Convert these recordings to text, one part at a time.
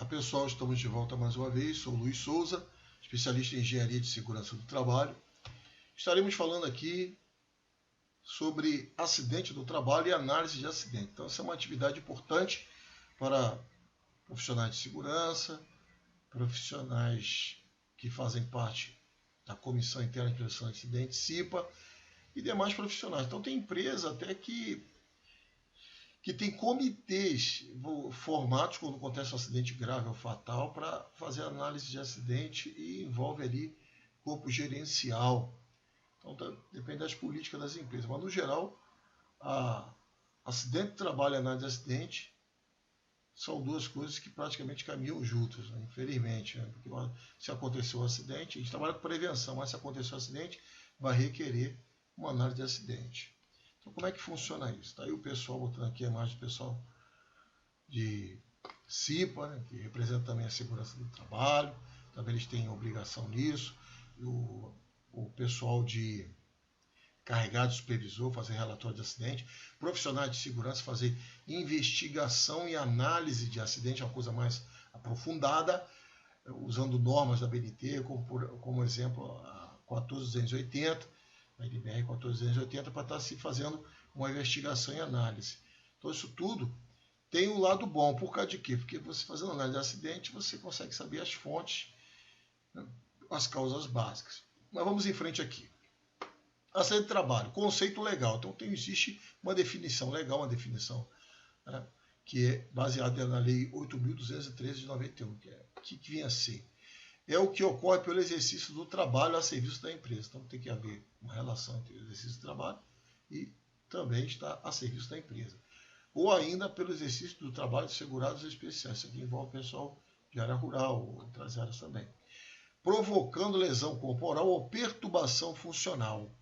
pessoal, estamos de volta mais uma vez. Sou o Luiz Souza, especialista em Engenharia de Segurança do Trabalho. Estaremos falando aqui sobre acidente do trabalho e análise de acidente. Então, essa é uma atividade importante para profissionais de segurança, profissionais que fazem parte da Comissão Interna de Prevenção de Acidentes, CIPA, e demais profissionais. Então, tem empresa até que tem comitês formados quando acontece um acidente grave ou fatal para fazer análise de acidente e envolve ali corpo gerencial. Então, depende das políticas das empresas. Mas, no geral, acidente de trabalho e análise de acidente são duas coisas que praticamente caminham juntas, né? Infelizmente. Né? Porque se acontecer um acidente, a gente trabalha com prevenção, mas se acontecer um acidente, vai requerer uma análise de acidente. Então, como é que funciona isso? Está aí o pessoal, botando aqui a imagem do pessoal de CIPA, né, que representa também a segurança do trabalho, também eles têm obrigação nisso. O pessoal de carregado supervisor, fazer relatório de acidente, profissionais de segurança, fazer investigação e análise de acidente, uma coisa mais aprofundada, usando normas da BNT, como exemplo a 14280, a NBR 14280, para estar se fazendo uma investigação e análise. Então, isso tudo tem um lado bom. Por causa de quê? Porque você fazendo análise de acidente, você consegue saber as fontes, né, as causas básicas. Mas vamos em frente aqui. Acidente de trabalho, conceito legal. Então, existe uma definição legal, uma definição, né, que é baseada na Lei 8.213 de 91, que vinha a ser. É o que ocorre pelo exercício do trabalho a serviço da empresa. Então, tem que haver uma relação entre o exercício do trabalho e também está a serviço da empresa. Ou ainda pelo exercício do trabalho de segurados especiais. Isso aqui envolve o pessoal de área rural, ou outras áreas também. Provocando lesão corporal ou perturbação funcional.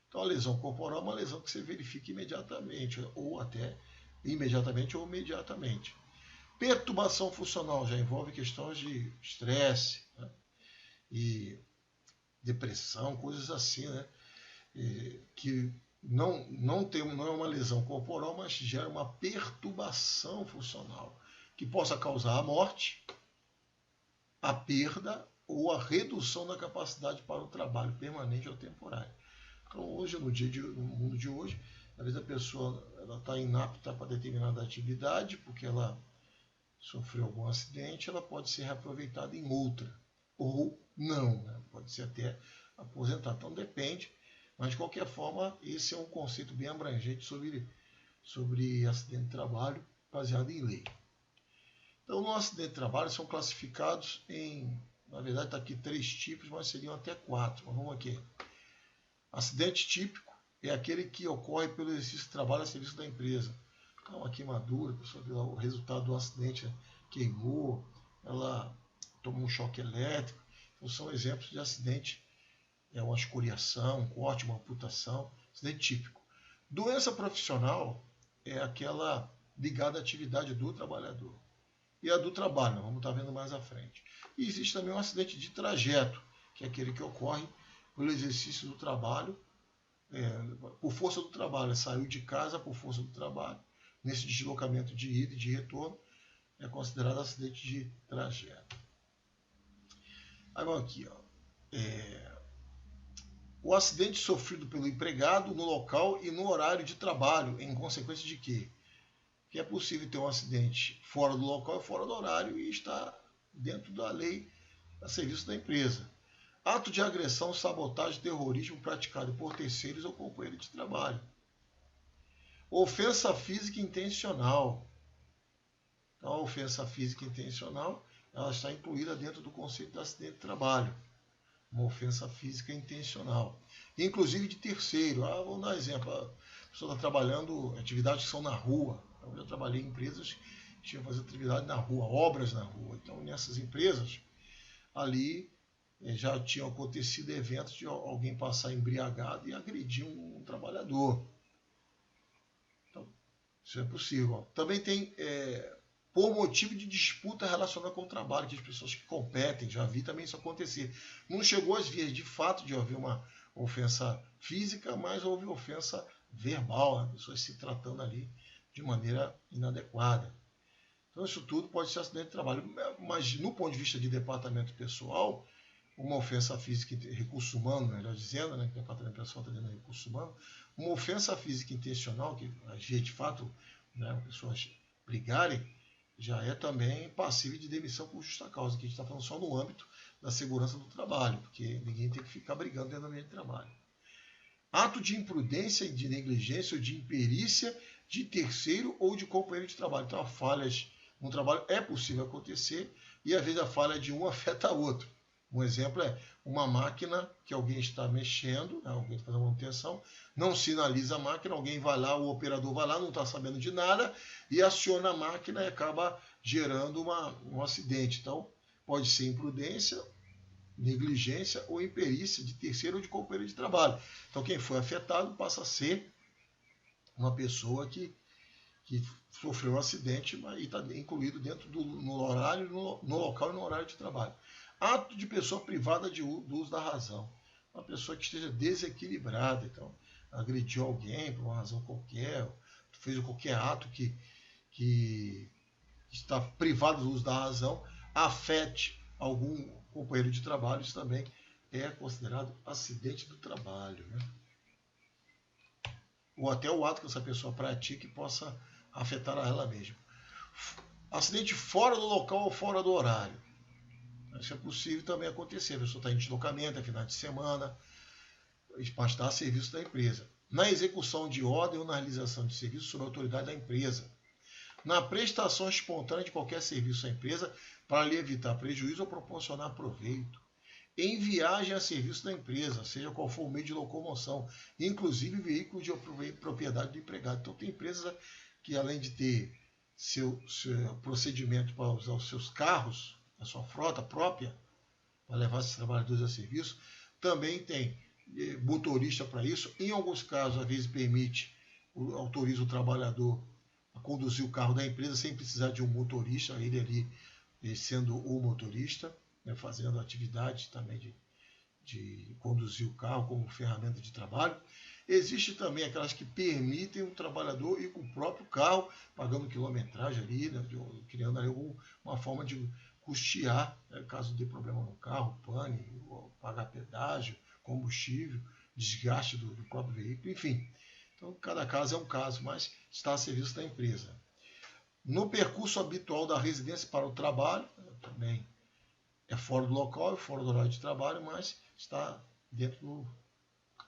Então, a lesão corporal é uma lesão que você verifica imediatamente, ou até imediatamente ou imediatamente. Perturbação funcional já envolve questões de estresse, né, e depressão, coisas assim, né, que não é uma lesão corporal, mas gera uma perturbação funcional, que possa causar a morte, a perda ou a redução da capacidade para o trabalho permanente ou temporário. Então, hoje, no mundo de hoje, às vezes a pessoa está inapta para determinada atividade, porque ela sofreu algum acidente, ela pode ser reaproveitada em outra, ou não, né? Pode ser até aposentada. Então, depende, mas de qualquer forma, esse é um conceito bem abrangente sobre acidente de trabalho, baseado em lei. Então, no acidente de trabalho são classificados em, na verdade está aqui 3 tipos, mas seriam até 4, mas vamos aqui. Acidente típico é aquele que ocorre pelo exercício de trabalho a serviço da empresa. Uma queimadura, a pessoa viu o resultado do acidente, queimou, ela tomou um choque elétrico. Então, são exemplos de acidente, uma escoriação, um corte, uma amputação, acidente típico. Doença profissional é aquela ligada à atividade do trabalhador. E a do trabalho, vamos estar vendo mais à frente. E existe também um acidente de trajeto, que é aquele que ocorre pelo exercício do trabalho, por força do trabalho, saiu de casa por força do trabalho. Nesse deslocamento de ida e de retorno, é considerado acidente de trajeto. Agora aqui, o acidente sofrido pelo empregado no local e no horário de trabalho, em consequência de quê? Que é possível ter um acidente fora do local e fora do horário e está dentro da lei a serviço da empresa. Ato de agressão, sabotagem, terrorismo praticado por terceiros ou companheiros de trabalho. Ofensa física intencional. Então, a ofensa física intencional, ela está incluída dentro do conceito de acidente de trabalho. Uma ofensa física intencional. Inclusive de terceiro. Vamos dar um exemplo. A pessoa está trabalhando atividades que são na rua. Eu já trabalhei em empresas que tinham que fazer atividade na rua, obras na rua. Então, nessas empresas, ali já tinham acontecido eventos de alguém passar embriagado e agredir um trabalhador. Então, isso é possível. Também tem, por motivo de disputa relacionada com o trabalho, que as pessoas que competem, já vi também isso acontecer. Não chegou às vias de fato de haver uma ofensa física, mas houve ofensa verbal, né? Pessoas se tratando ali de maneira inadequada. Então, isso tudo pode ser acidente de trabalho. Mas, no ponto de vista de departamento pessoal, uma ofensa física, recurso humano, melhor dizendo, né, que o departamento pessoal está dentro do recurso humano, uma ofensa física intencional, que agir de fato, né, pessoas brigarem, já é também passível de demissão por justa causa, que a gente está falando só no âmbito da segurança do trabalho, porque ninguém tem que ficar brigando dentro do ambiente de trabalho. Ato de imprudência, de negligência ou de imperícia de terceiro ou de companheiro de trabalho. Então, falhas no trabalho é possível acontecer e às vezes a falha de um afeta a outro. Um exemplo é uma máquina que alguém está mexendo, né, alguém está fazendo manutenção, não sinaliza a máquina, alguém vai lá, o operador vai lá, não está sabendo de nada e aciona a máquina e acaba gerando um acidente. Então, pode ser imprudência, negligência ou imperícia de terceiro ou de companheiro de trabalho. Então, quem foi afetado passa a ser uma pessoa que sofreu um acidente e está incluído dentro no horário, no local e no horário de trabalho. Ato de pessoa privada do uso da razão. Uma pessoa que esteja desequilibrada, então, agrediu alguém por uma razão qualquer, fez qualquer ato que está privado do uso da razão, afete algum companheiro de trabalho, isso também é considerado acidente do trabalho, né? Ou até o ato que essa pessoa pratique possa afetar a ela mesma. Acidente fora do local ou fora do horário. Isso é possível também acontecer. A pessoa está em deslocamento, é final de semana, para estar a serviço da empresa. Na execução de ordem ou na realização de serviço sob a autoridade da empresa. Na prestação espontânea de qualquer serviço à empresa para lhe evitar prejuízo ou proporcionar proveito. Em viagem a serviço da empresa, seja qual for o meio de locomoção, inclusive veículo de propriedade do empregado. Então, tem empresas que, além de ter seu procedimento para usar os seus carros, a sua frota própria, para levar esses trabalhadores a serviço, também tem motorista para isso. Em alguns casos, às vezes, autoriza o trabalhador a conduzir o carro da empresa sem precisar de um motorista, ele ali sendo o motorista, né, fazendo atividade também de conduzir o carro como ferramenta de trabalho. Existe também aquelas que permitem o trabalhador ir com o próprio carro, pagando quilometragem ali, né, criando ali uma forma de custear, né, caso dê problema no carro, pane, pagar pedágio, combustível, desgaste do próprio veículo, enfim. Então, cada caso é um caso, mas está a serviço da empresa. No percurso habitual da residência para o trabalho, também é fora do local, é fora do horário de trabalho, mas está dentro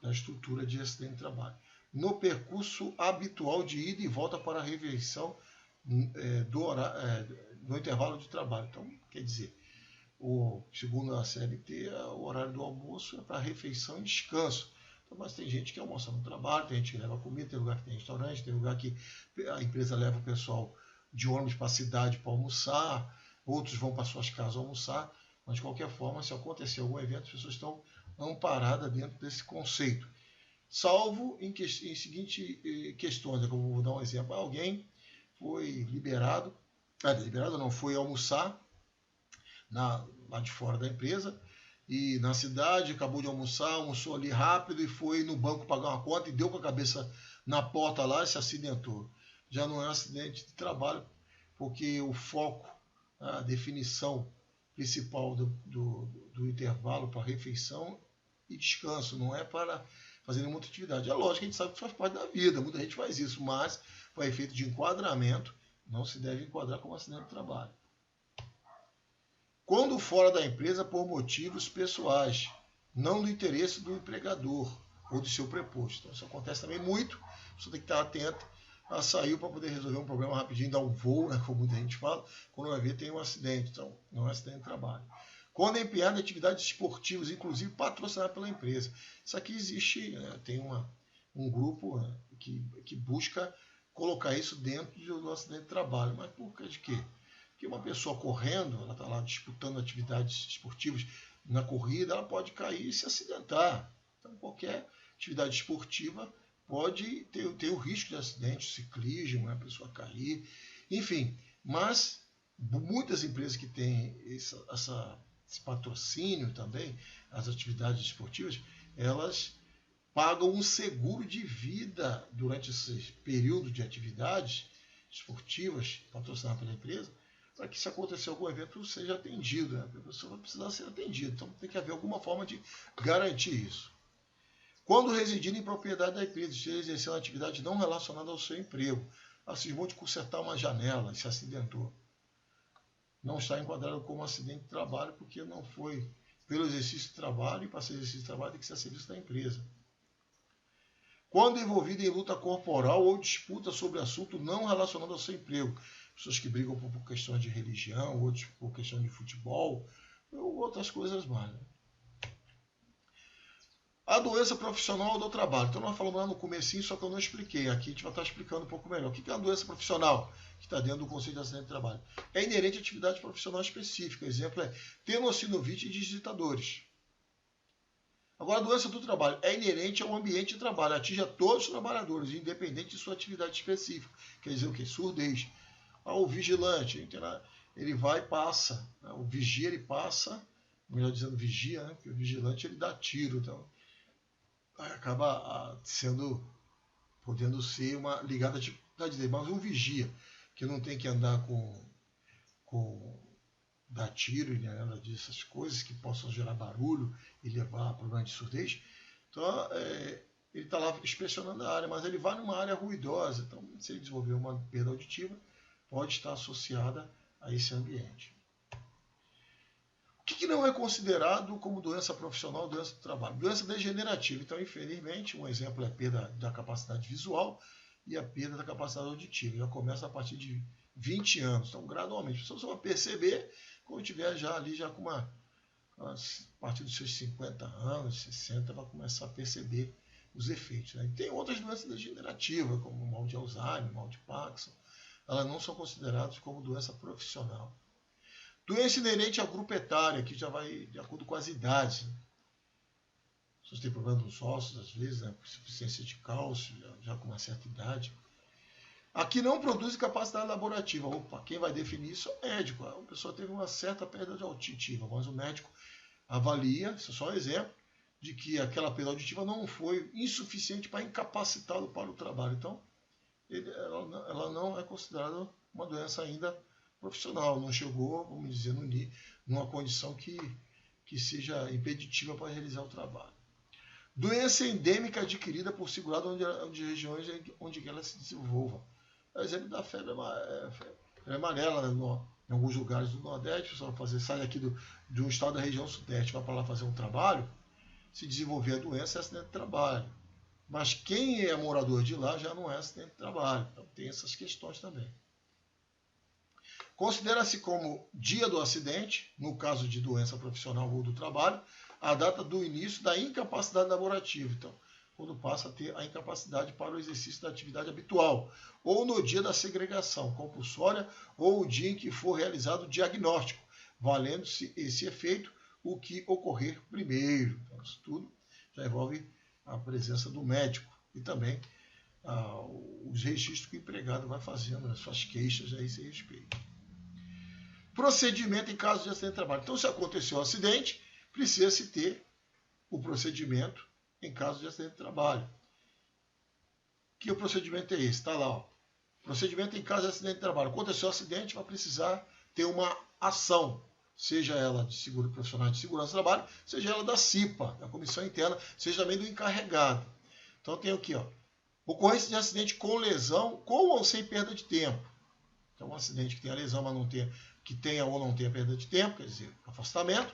da estrutura de acidente de trabalho. No percurso habitual de ida e volta para a refeição no intervalo de trabalho. Então, quer dizer, segundo a CLT, o horário do almoço é para refeição e descanso. Então, mas tem gente que almoça no trabalho, tem gente que leva comida, tem lugar que tem restaurante, tem lugar que a empresa leva o pessoal de ônibus para a cidade para almoçar, outros vão para suas casas almoçar, mas de qualquer forma, se acontecer algum evento, as pessoas estão amparadas dentro desse conceito. Salvo em seguintes questões, eu vou dar um exemplo. Alguém foi liberado não, foi almoçar lá de fora da empresa, e na cidade, acabou de almoçar, almoçou ali rápido e foi no banco pagar uma conta e deu com a cabeça na porta lá e se acidentou. Já não é um acidente de trabalho, porque o foco, a definição principal do intervalo para refeição e descanso, não é para fazer nenhuma outra atividade. É lógico que a gente sabe que faz parte da vida, muita gente faz isso, mas para efeito de enquadramento, não se deve enquadrar como acidente de trabalho. Quando fora da empresa por motivos pessoais, não do interesse do empregador ou do seu preposto. Então, isso acontece também muito, você tem que estar atento. Saiu para poder resolver um problema rapidinho, dar um voo, né, como muita gente fala, quando vai ver tem um acidente, então não é um acidente de trabalho. Quando é empenhado em atividades esportivas, inclusive patrocinadas pela empresa. Isso aqui existe, tem um grupo que busca colocar isso dentro do acidente de trabalho. Mas por causa de quê? Porque uma pessoa correndo, ela está lá disputando atividades esportivas na corrida, ela pode cair e se acidentar. Então qualquer atividade esportiva pode ter o risco de acidente, ciclismo, a pessoa cair, enfim. Mas muitas empresas que têm esse patrocínio também, as atividades esportivas, elas pagam um seguro de vida durante esse período de atividades esportivas patrocinadas pela empresa, para que, se acontecer algum evento, seja atendido. Né? A pessoa vai precisar ser atendida. Então, tem que haver alguma forma de garantir isso. Quando residindo em propriedade da empresa, esteja exercendo atividade não relacionada ao seu emprego, cismou de consertar uma janela e se acidentou. Não está enquadrado como acidente de trabalho, porque não foi pelo exercício de trabalho, e para ser exercício de trabalho tem que ser a serviço da empresa. Quando envolvido em luta corporal ou disputa sobre assunto não relacionado ao seu emprego, pessoas que brigam por questões de religião, outros por questão de futebol, ou outras coisas mais. Né? A doença profissional do trabalho. Então nós falamos lá no comecinho, só que eu não expliquei. Aqui a gente vai estar explicando um pouco melhor. O que é a doença profissional? Que está dentro do conceito de acidente de trabalho. É inerente à atividade profissional específica. O exemplo é tenocinovite e digitadores. Agora, a doença do trabalho é inerente ao ambiente de trabalho. Atinge a todos os trabalhadores, independente de sua atividade específica. Quer dizer o quê? Surdez. O vigilante, ele vai e passa. O vigia, ele passa. Melhor dizendo, vigia, né? Porque o vigilante, ele dá tiro. Então, acaba podendo ser uma ligada à atividade dele. Mas um vigia, que não tem que andar com dar tiro e nada dessas coisas que possam gerar barulho e levar a problema de surdez, então ele está lá inspecionando a área, mas ele vai numa área ruidosa, então se ele desenvolver uma perda auditiva, pode estar associada a esse ambiente. O que não é considerado como doença profissional, doença do trabalho? Doença degenerativa. Então, infelizmente, um exemplo é a perda da capacidade visual e a perda da capacidade auditiva. Já começa a partir de 20 anos. Então, gradualmente. As pessoas vão perceber quando tiver já com a partir dos seus 50 anos, 60, vai começar a perceber os efeitos. Né? E tem outras doenças degenerativas, como o mal de Alzheimer, o mal de Parkinson. Elas não são consideradas como doença profissional. Doença inerente ao grupo etário, que já vai de acordo com as idades. Né? As pessoas têm problema nos ossos, às vezes, né? Insuficiência de cálcio, já com uma certa idade. Aqui não produz capacidade laborativa. Opa, quem vai definir isso é o médico. A pessoa teve uma certa perda auditiva, mas o médico avalia, isso é só um exemplo, de que aquela perda auditiva não foi insuficiente para incapacitá-lo para o trabalho. Então, ela não é considerada uma doença ainda profissional, não chegou, vamos dizer, numa condição que seja impeditiva para realizar o trabalho. Doença endêmica adquirida por segurado onde regiões onde ela se desenvolva. É o exemplo da febre amarela, né? Em alguns lugares do Nordeste, o pessoal sai aqui de um estado da região Sudeste, vai para lá fazer um trabalho, se desenvolver a doença é acidente de trabalho. Mas quem é morador de lá já não é acidente de trabalho. Então tem essas questões também. Considera-se como dia do acidente, no caso de doença profissional ou do trabalho, a data do início da incapacidade laborativa. Então, quando passa a ter a incapacidade para o exercício da atividade habitual, ou no dia da segregação compulsória, ou o dia em que for realizado o diagnóstico, valendo-se esse efeito o que ocorrer primeiro. Então, isso tudo já envolve a presença do médico e também os registros que o empregado vai fazendo, as suas queixas a esse respeito. Procedimento em caso de acidente de trabalho. Então, se aconteceu um acidente, precisa-se ter o procedimento em caso de acidente de trabalho. Que o procedimento é esse? Está lá. Ó. Procedimento em caso de acidente de trabalho. Aconteceu um acidente, vai precisar ter uma ação, seja ela de seguro profissional de segurança do trabalho, seja ela da CIPA, da comissão interna, seja também do encarregado. Então, tem aqui, ó, ocorrência de acidente com lesão, com ou sem perda de tempo. Então, um acidente que tenha lesão, mas não tenha, que tenha ou não tenha perda de tempo, quer dizer, afastamento,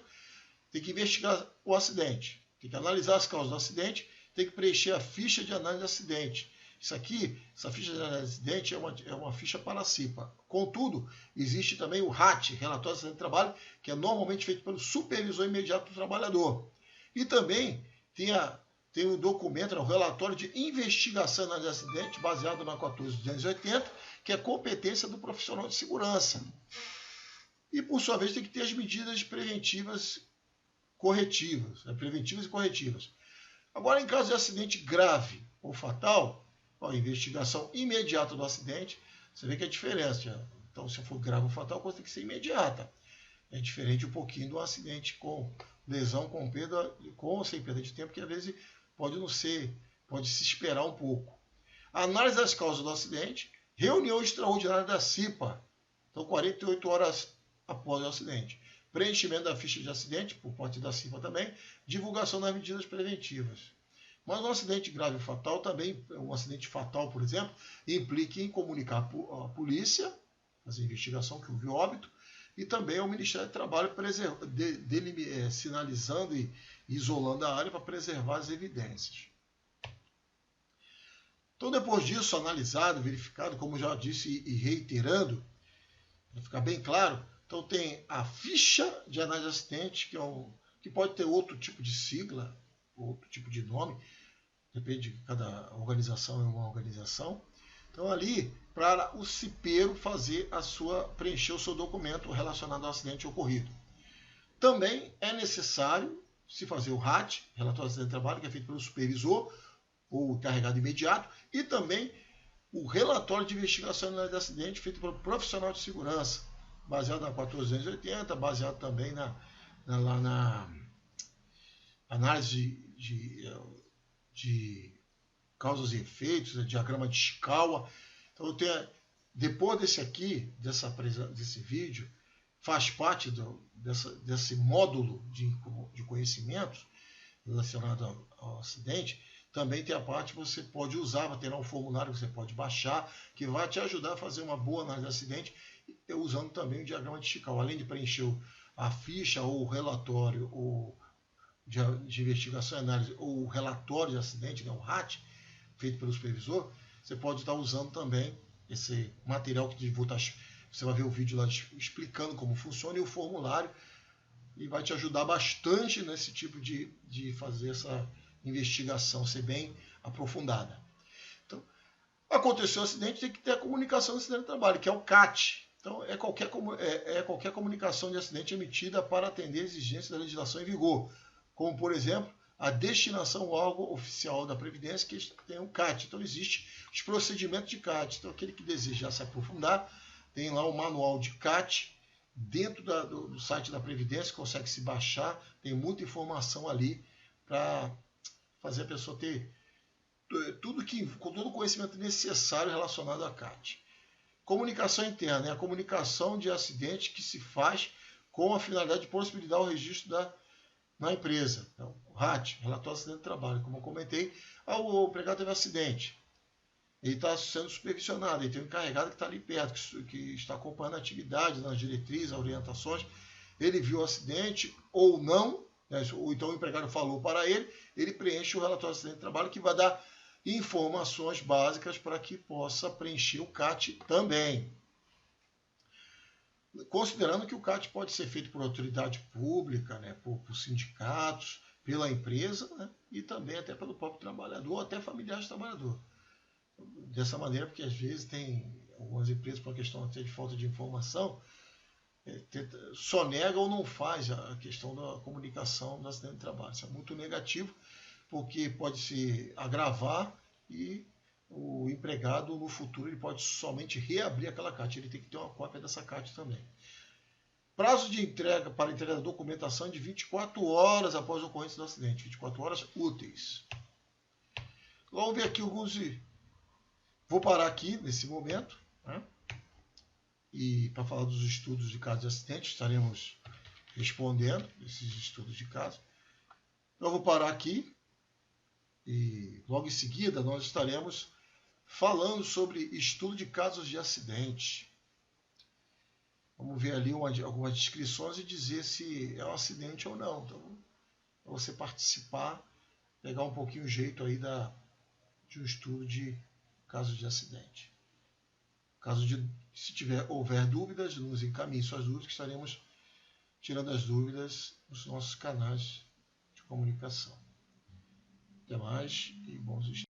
tem que investigar o acidente, tem que analisar as causas do acidente, tem que preencher a ficha de análise de acidente. Isso aqui, essa ficha de análise de acidente é uma ficha para a CIPA. Contudo, existe também o RAT, Relatório de Acidente de Trabalho, que é normalmente feito pelo supervisor imediato do trabalhador. E também tem um documento, o relatório de investigação de acidente, baseado na 14.280, que é competência do profissional de segurança. E, por sua vez, tem que ter as medidas preventivas preventivas e corretivas. Agora, em caso de acidente grave ou fatal, a investigação imediata do acidente, você vê que é a diferença. Então, se for grave ou fatal, a coisa tem que ser imediata. É diferente um pouquinho do acidente com lesão, com perda, com ou sem perda de tempo, que às vezes pode não ser, pode se esperar um pouco. Análise das causas do acidente, reunião extraordinária da CIPA, Então, 48 horas após o acidente. Preenchimento da ficha de acidente, por parte da CIFA também, divulgação das medidas preventivas. Mas um acidente grave e fatal também, um acidente fatal, por exemplo, implica em comunicar a polícia, fazer a investigação que houve óbito, e também ao Ministério do Trabalho sinalizando e isolando a área para preservar as evidências. Então, depois disso, analisado, verificado, como já disse e reiterando, para ficar bem claro, então tem a ficha de análise de acidente, que pode ter outro tipo de sigla, outro tipo de nome, depende de cada organização é uma organização. Então ali, para o cipeiro preencher o seu documento relacionado ao acidente ocorrido. Também é necessário se fazer o RAT, relatório de acidente de trabalho, que é feito pelo supervisor ou encarregado imediato, e também o relatório de investigação e análise de acidente feito pelo profissional de segurança, baseado na 14280, baseado também na análise de causas e efeitos, diagrama de Chikawa. Então, depois desse vídeo, faz parte desse módulo de conhecimentos relacionado ao acidente. Também tem a parte que você pode usar, vai ter um formulário que você pode baixar, que vai te ajudar a fazer uma boa análise de acidente, usando também o diagrama de Chikawa. Além de preencher a ficha ou o relatório de investigação e análise, ou o relatório de acidente, o RAT, feito pelo supervisor, você pode estar usando também esse material que você vai ver o vídeo lá explicando como funciona e o formulário, e vai te ajudar bastante nesse tipo de fazer essa investigação ser bem aprofundada. Então, aconteceu o acidente, tem que ter a comunicação do acidente de trabalho, que é o CAT. Então, é qualquer comunicação de acidente emitida para atender a exigências da legislação em vigor, como, por exemplo, a destinação ao órgão oficial da Previdência, que tem o CAT. Então, existem os procedimentos de CAT. Então, aquele que desejar se aprofundar, tem lá o manual de CAT, dentro do site da Previdência, consegue se baixar, tem muita informação ali para fazer a pessoa ter com todo o conhecimento necessário relacionado à CAT. Comunicação interna é a comunicação de acidente que se faz com a finalidade de possibilitar o registro na empresa. Então, o RAT, relatório de acidente de trabalho, como eu comentei, o empregado teve acidente. Ele está sendo supervisionado, ele tem um encarregado que está ali perto, que está acompanhando a atividade, nas diretrizes, orientações. Ele viu o acidente ou não, né, ou então o empregado falou para ele preenche o relatório de acidente de trabalho, que vai dar informações básicas para que possa preencher o CAT também. Considerando que o CAT pode ser feito por autoridade pública, né, por sindicatos, pela empresa, né, e também até pelo próprio trabalhador, ou até familiares do trabalhador. Dessa maneira, porque às vezes tem algumas empresas, por uma questão até de falta de informação, só nega ou não faz a questão da comunicação do acidente de trabalho. Isso é muito negativo, porque pode se agravar e o empregado no futuro ele pode somente reabrir aquela CAT. Ele tem que ter uma cópia dessa CAT também. Prazo de entrega para entrega da documentação de 24 horas após a ocorrência do acidente. 24 horas úteis. Vamos ver aqui alguns. Vou parar aqui nesse momento, né? E para falar dos estudos de casos de acidente, estaremos respondendo esses estudos de caso. Eu vou parar aqui e logo em seguida nós estaremos falando sobre estudo de casos de acidente. Vamos ver ali algumas descrições e dizer se é um acidente ou não. Então, para você participar, pegar um pouquinho o jeito aí de um estudo de casos de acidente. Se houver dúvidas, nos encaminhe suas dúvidas, que estaremos tirando as dúvidas nos nossos canais de comunicação. Até mais e bons estudos.